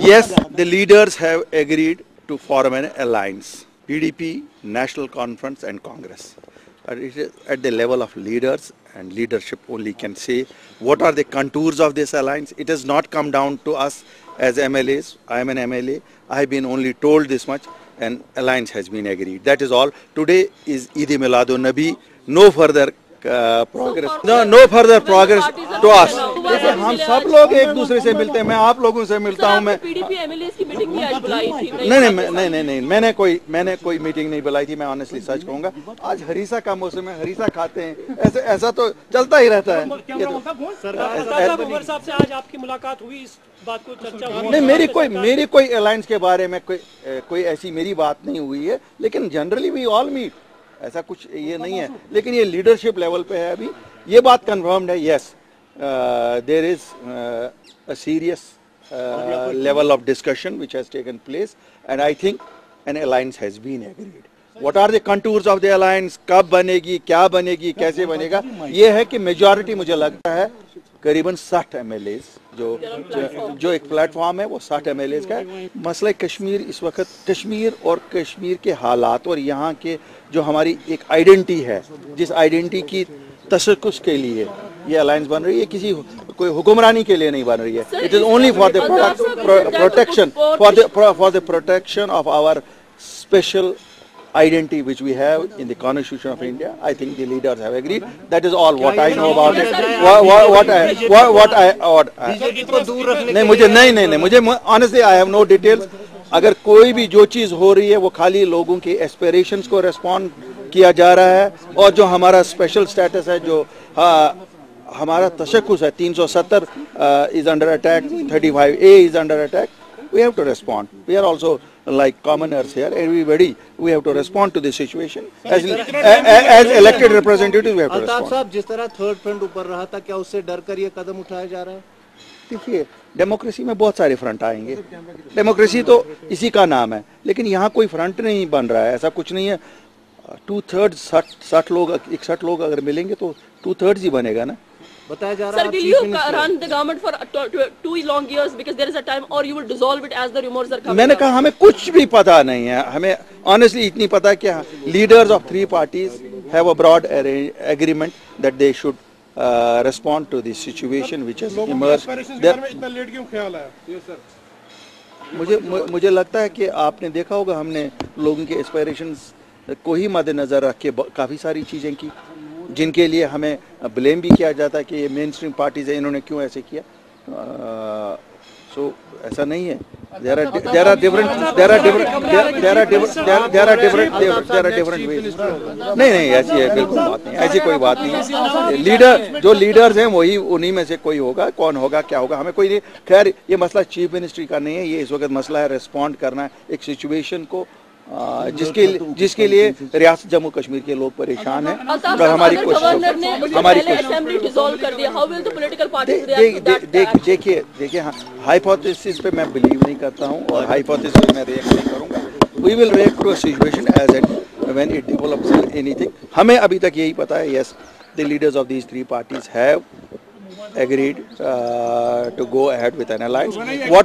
Yes, the leaders have agreed to form an alliance, PDP, National Conference and Congress. But it is at the level of leaders, and leadership only can say what are the contours of this alliance. It has not come down to us as MLAs. I am an MLA. I have been only told this much, and alliance has been agreed. That is all. Today is Eid-e-Miladun-Nabi. No further progress. No further progress to us. हम सब लोग एक दूसरे से मिलते हैं. मैं आप लोगों से मिलता हूँ. मैं पीडीपी एमएलएस की मीटिंग भी आज बुलाई थी. नहीं, मैंने कोई मीटिंग नहीं बुलाई थी. मैं ऑनेस्टली सच कहूँगा. आज हरीसा का मौसम है. हरीसा खाते हैं. ऐसा तो चलता ही रहता है. सरकार साहब से आज आपकी मुलाकात हुई, इस बात को चर्चा हुई? नहीं, मेरी कोई अलायंस के बारे में कोई ऐसी मेरी बात नहीं हुई है. लेकिन जनरली वी ऑल मीट. ऐसा कुछ ये नहीं है. लेकिन ये लीडरशिप लेवल पे है. अभी ये बात कंफर्म्ड है. Yes, there is a serious level of discussion which has taken place, and I think an alliance has been agreed. What are the contours of the alliance? कब बनेगी, क्या बनेगी, कैसे बनेगा, ये है कि मेजॉरिटी मुझे लगता है करीबन 60 MLAs जो एक प्लेटफॉर्म है वो 60 MLAs का है. मसला कश्मीर इस वक्त कश्मीर और कश्मीर के हालात और यहाँ के जो हमारी एक आइडेंटिटी है, जिस आइडेंटिटी की तशक्कुस के लिए ये अलायंस बन रही है, किसी कोई हुक्मरानी के लिए नहीं बन रही है. It is only for the protection of our special identity which we have in the Constitution of India. I think the leaders have agreed. That is all what I know about it. नहीं, मुझे honestly I have no details. अगर कोई भी जो चीज़ हो रही है वो खाली लोगों के एस्पिरेशंस को रेस्पॉन्ड किया जा रहा है, और जो हमारा स्पेशल स्टेटस है, जो हमारा तशक्कुस है, 370 is under attack, 35A is under attack. We have to respond. We are also like commoners here. Everybody, we have to respond to this situation. As elected representatives, we have to respond. Altaf साहब, जिस तरह third front ऊपर रहा था, क्या उससे डर कर ये कदम उठाया जा रहा है? देखिए, डेमोक्रेसी में बहुत सारे फ्रंट आएंगे. डेमोक्रेसी तो इसी का नाम है. लेकिन यहाँ कोई फ्रंट नहीं बन रहा है. ऐसा कुछ नहीं है. 2/3 60 लोग 61 लोग अगर मिलेंगे तो 2/3 ही बनेगा ना. बताया जा रहा है. Sir, will you run the government for 2 long years because there is a time, or you will dissolve it as the rumors are coming? मैंने कहा हमें कुछ भी पता नहीं है. हमें honestly इतनी पता है कि leaders of 3 parties have a broad agreement that they should respond to the situation which has emerged. इतना लेट क्यों ख्याल आया? मुझे लगता है कि आपने देखा होगा, हमने लोगों के एस्पायरेशंस को ही मद्देनजर रख के काफ़ी सारी चीज़ें की, जिनके लिए हमें ब्लेम भी किया जाता है कि ये मेन स्ट्रीम पार्टीज है, इन्होंने क्यों ऐसे किया. सो ऐसा नहीं है. there are different ways. नहीं, ऐसी है बिल्कुल बात नहीं. ऐसी कोई बात नहीं है. जो लीडर्स हैं वही, उन्हीं में से कोई होगा. कौन होगा, क्या होगा, हमें कोई नहीं. खैर, ये मसला चीफ मिनिस्ट्री का नहीं है. ये इस वक्त मसला है रिस्पॉन्ड करना है एक सिचुएशन को जिसके लिए रियासत जम्मू कश्मीर के लोग परेशान हैं. और हमारी देखिए, हाइपोथेसिस पे मैं बिलीव नहीं करता हूँ और हाइपोथेसिस पे मैं रिएक्ट नहीं करूँगा. We will react to a situation as and when it develops anything. हमें अभी तक यही पता है. Yes, the leaders of these 3 parties have agreed to go ahead with an alliance. What?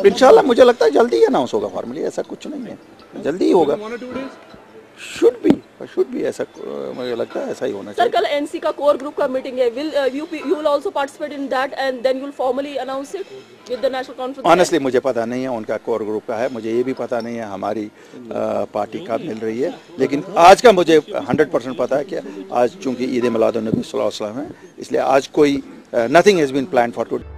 इंशाल्लाह मुझे लगता है जल्दी ही अनाउंस होगा फॉर्मली. ऐसा कुछ नहीं है, जल्दी ही होगा. शुड बी ऐसा मुझे लगता है ऐसा ही होना चाहिए. सर, कल एनसी का कोर ग्रुप का मीटिंग है. you will also participate in that and then you will formally announce it with the national conference? Honestly मुझे पता नहीं है उनका कोर ग्रुप का है. मुझे ये भी पता नहीं है हमारी पार्टी कब मिल रही है. लेकिन आज का मुझे 100% पता है कि आज चूंकि ईद-ए-मिलादुन-नबी सल्लल्लाहु अलैहि वसल्लम है, इसलिए आज कोई nothing has been planned for today.